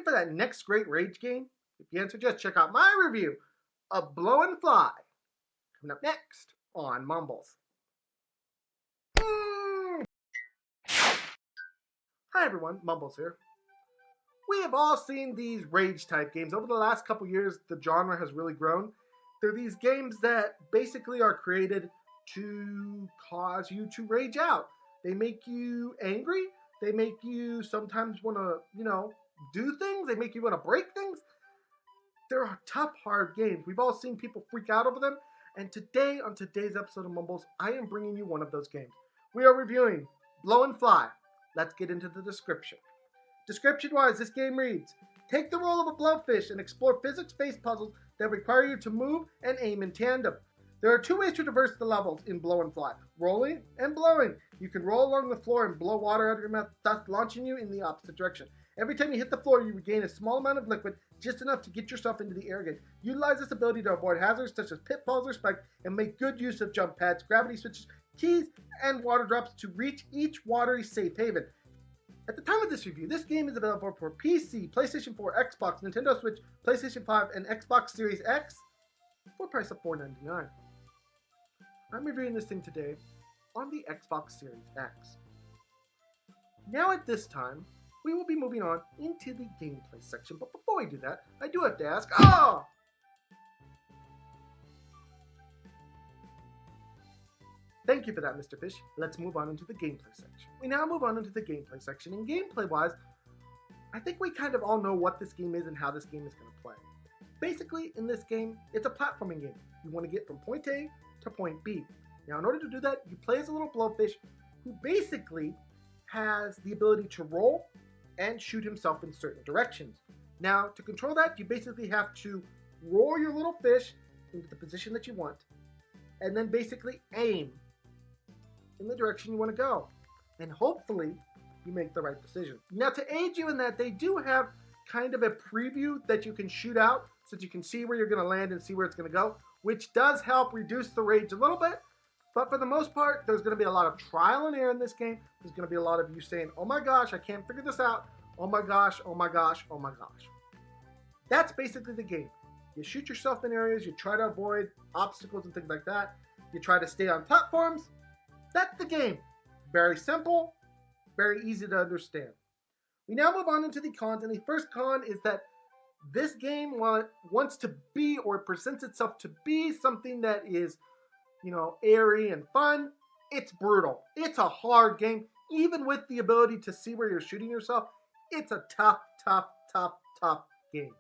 for that next great rage game? If you answer yes, check out my review of Blow and Fly, coming up next on Mumbles. Hi everyone, Mumbles here. We have all seen these rage type games. Over the last couple years, the genre has really grown. They're these games that basically are created to cause you to rage out. They make you angry. They make you sometimes want to, do things. They make you want to break things. They're tough, hard games. We've all seen people freak out over them. And today, on today's episode of Mumbles, I am bringing you one of those games. We are reviewing Blow and Fly. Let's get into the description. Description-wise, this game reads, take the role of a blowfish and explore physics-based puzzles that require you to move and aim in tandem. There are two ways to traverse the levels in Blow and Fly, rolling and blowing. You can roll along the floor and blow water out of your mouth, thus launching you in the opposite direction. Every time you hit the floor, you regain a small amount of liquid, just enough to get yourself into the air again. Utilize this ability to avoid hazards such as pitfalls or spikes, and make good use of jump pads, gravity switches, keys, and water drops to reach each watery safe haven. At the time of this review, this game is available for PC, PlayStation 4, Xbox, Nintendo Switch, PlayStation 5, and Xbox Series X for a price of $4.99. I'm reviewing this thing today on the Xbox Series X. Now at this time, we will be moving on into the gameplay section, but before we do that, I do have to ask, Thank you for that, Mr. Fish. Let's move on into the gameplay section. We now move on into the gameplay section, and gameplay-wise, I think we kind of all know what this game is and how this game is going to play. Basically, in this game, it's a platforming game. You want to get from point A to point B. Now, in order to do that, you play as a little blowfish who basically has the ability to roll and shoot himself in certain directions. Now, to control that, you basically have to roll your little fish into the position that you want, and then basically aim in the direction you want to go. And hopefully, you make the right decision. Now, to aid you in that, they do have kind of a preview that you can shoot out so that you can see where you're going to land and see where it's going to go, which does help reduce the rage a little bit. But for the most part, there's going to be a lot of trial and error in this game. There's going to be a lot of you saying, oh my gosh, I can't figure this out. Oh my gosh, oh my gosh, oh my gosh. That's basically the game. You shoot yourself in areas, you try to avoid obstacles and things like that. You try to stay on platforms. That's the game. Very simple, very easy to understand. We now move on into the cons, and the first con is that this game wants to be, or presents itself to be, something that is, airy and fun. It's brutal. It's a hard game. Even with the ability to see where you're shooting yourself, it's a tough game.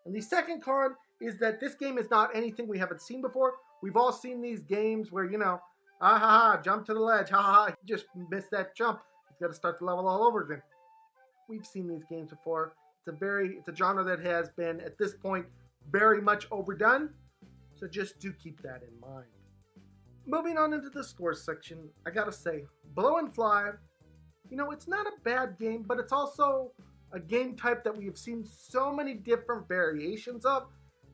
And the second con is that this game is not anything we haven't seen before. We've all seen these games where, jump to the ledge, you just missed that jump. You've got to start the level all over again. We've seen these games before. It's a genre that has been, at this point, very much overdone. So just do keep that in mind. Moving on into the scores section, I gotta say, Blow and Fly, it's not a bad game, but it's also a game type that we have seen so many different variations of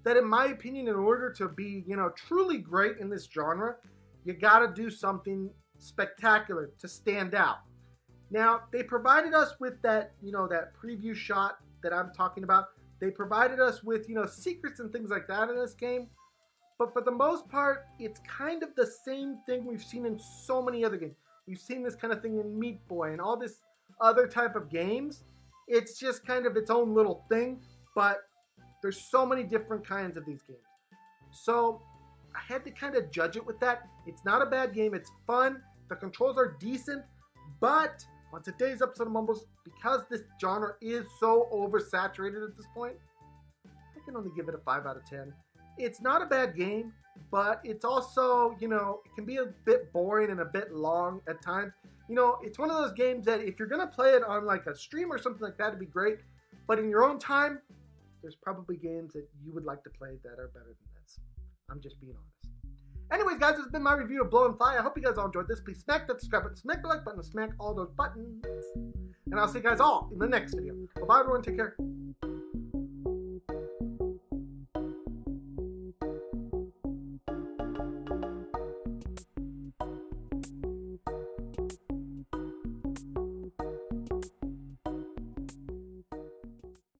that, in my opinion, in order to be, truly great in this genre, you gotta do something spectacular to stand out. Now, they provided us with that, that preview shot that I'm talking about. They provided us with, secrets and things like that in this game. But for the most part, it's kind of the same thing we've seen in so many other games. We've seen this kind of thing in Meat Boy and all this other type of games. It's just kind of its own little thing, but there's so many different kinds of these games. So I had to kind of judge it with that. It's not a bad game. It's fun. The controls are decent. But on today's episode of Mumbles, because this genre is so oversaturated at this point, I can only give it a 5 out of 10. It's not a bad game, but it's also, it can be a bit boring and a bit long at times. It's one of those games that if you're going to play it on like a stream or something like that, it'd be great. But in your own time, there's probably games that you would like to play that are better than this. I'm just being honest. Anyways, guys, this has been my review of Blow and Fly. I hope you guys all enjoyed this. Please smack that subscribe button, smack the like button, smack all those buttons. And I'll see you guys all in the next video. Bye-bye, everyone. Take care.